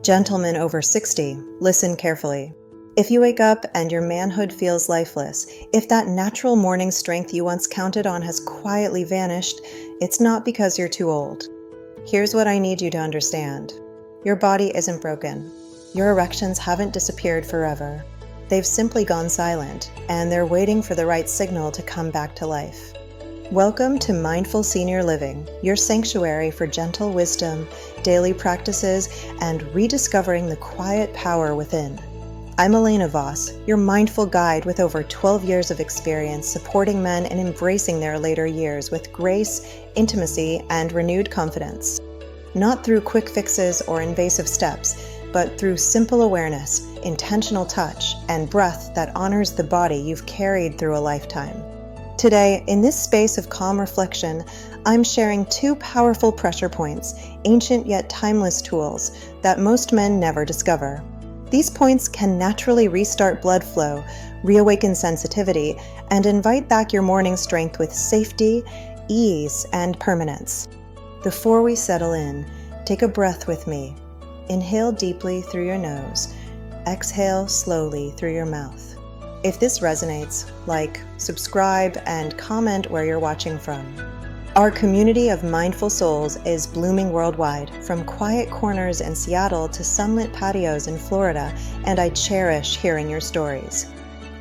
Gentlemen over 60, listen carefully. If you wake up and your manhood feels lifeless, if that natural morning strength you once counted on has quietly vanished, it's not because you're too old. Here's what I need you to understand. Your body isn't broken. Your erections haven't disappeared forever. They've simply gone silent, and they're waiting for the right signal to come back to life. Welcome to Mindful Senior Living, your sanctuary for gentle wisdom, daily practices, and rediscovering the quiet power within. I'm Elena Voss, your mindful guide with over 12 years of experience supporting men in embracing their later years with grace, intimacy, and renewed confidence. Not through quick fixes or invasive steps, but through simple awareness, intentional touch, and breath that honors the body you've carried through a lifetime. Today, in this space of calm reflection, I'm sharing two powerful pressure points, ancient yet timeless tools that most men never discover. These points can naturally restart blood flow, reawaken sensitivity, and invite back your morning strength with safety, ease, and permanence. Before we settle in, take a breath with me. Inhale deeply through your nose. Exhale slowly through your mouth. If this resonates, like, subscribe, and comment where you're watching from. Our community of mindful souls is blooming worldwide, from quiet corners in Seattle to sunlit patios in Florida, and I cherish hearing your stories.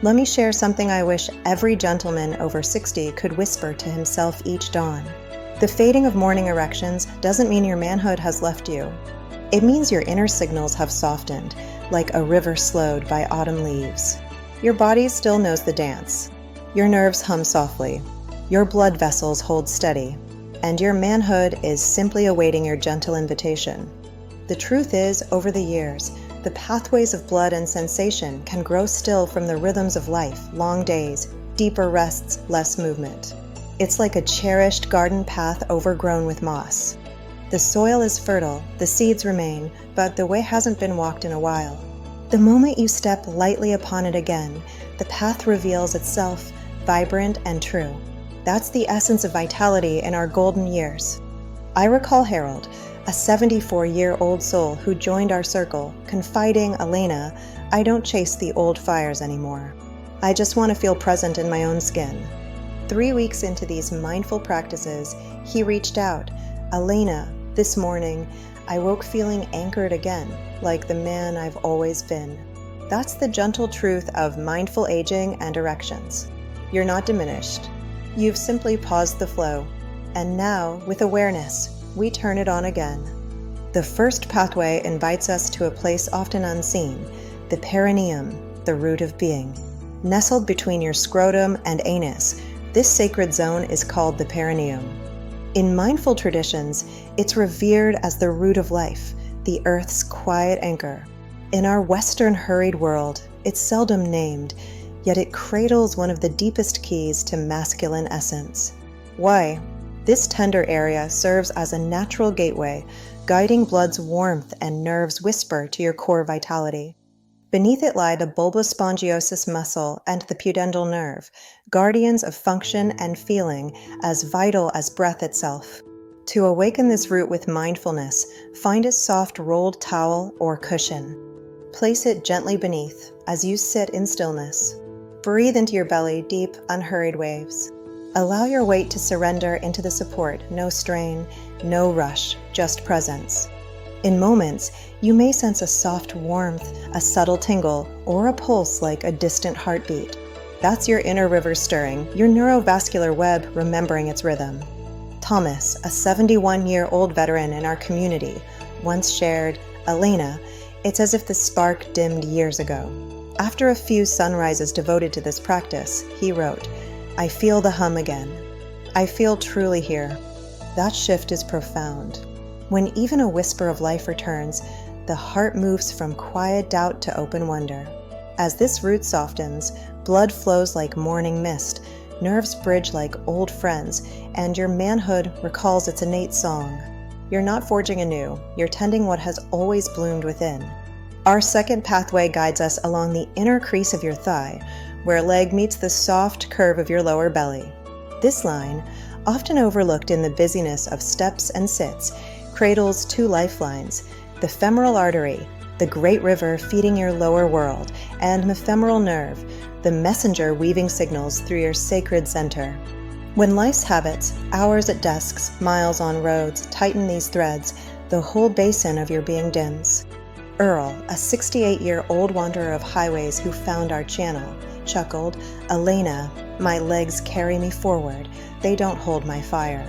Let me share something I wish every gentleman over 60 could whisper to himself each dawn. The fading of morning erections doesn't mean your manhood has left you. It means your inner signals have softened, like a river slowed by autumn leaves. Your body still knows the dance. Your nerves hum softly. Your blood vessels hold steady. And your manhood is simply awaiting your gentle invitation. The truth is, over the years, the pathways of blood and sensation can grow still from the rhythms of life, long days, deeper rests, less movement. It's like a cherished garden path overgrown with moss. The soil is fertile, the seeds remain, but the way hasn't been walked in a while. The moment you step lightly upon it again, the path reveals itself, vibrant and true. That's the essence of vitality in our golden years. I recall Harold, a 74-year-old soul who joined our circle, confiding Elena, "I don't chase the old fires anymore. I just want to feel present in my own skin." 3 weeks into these mindful practices, he reached out, "Elena, this morning, I woke feeling anchored again, like the man I've always been." That's the gentle truth of mindful aging and erections. You're not diminished. You've simply paused the flow. And now, with awareness, we turn it on again. The first pathway invites us to a place often unseen, the perineum, the root of being. Nestled between your scrotum and anus, this sacred zone is called the perineum. In mindful traditions, it's revered as the root of life, the earth's quiet anchor. In our Western hurried world, it's seldom named, yet it cradles one of the deepest keys to masculine essence. Why? This tender area serves as a natural gateway, guiding blood's warmth and nerves whisper to your core vitality. Beneath it lie the bulbospongiosus muscle and the pudendal nerve, guardians of function and feeling, as vital as breath itself. To awaken this root with mindfulness, find a soft rolled towel or cushion. Place it gently beneath as you sit in stillness. Breathe into your belly deep, unhurried waves. Allow your weight to surrender into the support, no strain, no rush, just presence. In moments, you may sense a soft warmth, a subtle tingle, or a pulse like a distant heartbeat. That's your inner river stirring, your neurovascular web remembering its rhythm. Thomas, a 71-year-old veteran in our community, once shared, "Elena, it's as if the spark dimmed years ago." After a few sunrises devoted to this practice, he wrote, "I feel the hum again. I feel truly here." That shift is profound. When even a whisper of life returns, the heart moves from quiet doubt to open wonder. As this root softens, blood flows like morning mist, nerves bridge like old friends, and your manhood recalls its innate song. You're not forging anew, you're tending what has always bloomed within. Our second pathway guides us along the inner crease of your thigh, where leg meets the soft curve of your lower belly. This line, often overlooked in the busyness of steps and sits, cradles two lifelines, the femoral artery, the great river feeding your lower world, and ephemeral nerve, the messenger weaving signals through your sacred center. When life's habits, hours at desks, miles on roads, tighten these threads, the whole basin of your being dims. Earl, a 68-year-old wanderer of highways who found our channel, chuckled, "Elena, my legs carry me forward. They don't hold my fire."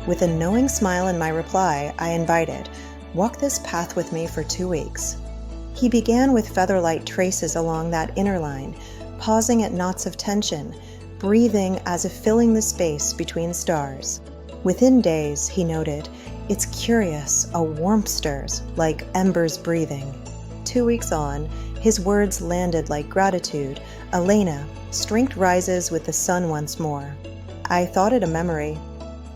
With a knowing smile in my reply, I invited, "Walk this path with me for 2 weeks." He began with featherlight traces along that inner line, pausing at knots of tension, breathing as if filling the space between stars. Within days, he noted, "It's curious, a warmth stirs, like embers breathing." 2 weeks on, his words landed like gratitude. "Elena, strength rises with the sun once more." I thought it a memory.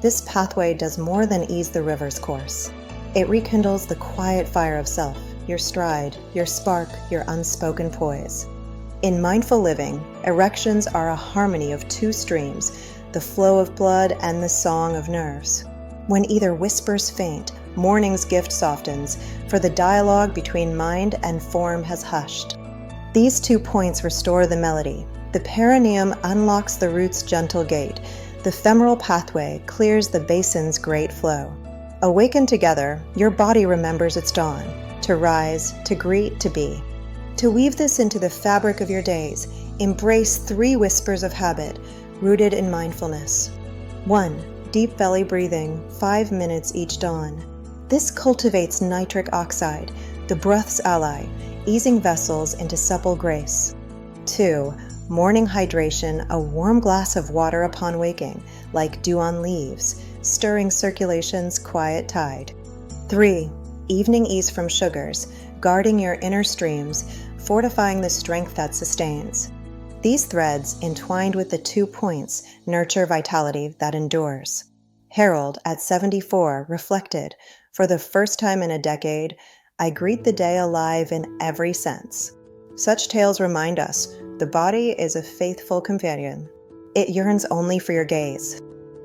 This pathway does more than ease the river's course. It rekindles the quiet fire of self, your stride, your spark, your unspoken poise. In mindful living, erections are a harmony of two streams, the flow of blood and the song of nerves. When either whispers faint, morning's gift softens, for the dialogue between mind and form has hushed. These 2 points restore the melody. The perineum unlocks the root's gentle gate. The femoral pathway clears the basin's great flow. Awakened together, your body remembers its dawn, to rise, to greet, to be. To weave this into the fabric of your days, embrace 3 whispers of habit, rooted in mindfulness. 1. Deep belly breathing, 5 minutes each dawn. This cultivates nitric oxide, the breath's ally, easing vessels into supple grace. 2. Morning hydration, a warm glass of water upon waking, like dew on leaves, stirring circulation's quiet tide. 3. Evening ease from sugars, guarding your inner streams, fortifying the strength that sustains. These threads, entwined with the 2 points, nurture vitality that endures. Harold, at 74, reflected, "For the first time in a decade, I greet the day alive in every sense." Such tales remind us the body is a faithful companion. It yearns only for your gaze.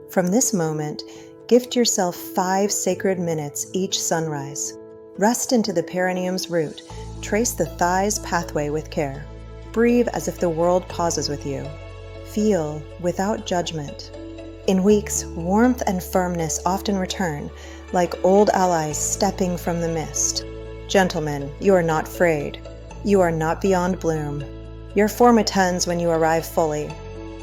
From this moment, gift yourself 5 sacred minutes each sunrise. Rest into the perineum's root. Trace the thigh's pathway with care. Breathe as if the world pauses with you. Feel without judgment. In weeks, warmth and firmness often return, like old allies stepping from the mist. Gentlemen, you are not frayed. You are not beyond bloom. Your form attends when you arrive fully.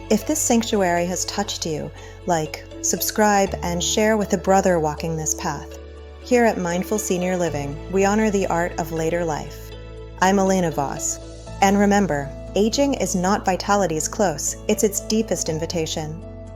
If this sanctuary has touched you, like, subscribe, and share with a brother walking this path. Here at Mindful Senior Living, we honor the art of later life. I'm Elena Voss. And remember, aging is not vitality's close, it's its deepest invitation.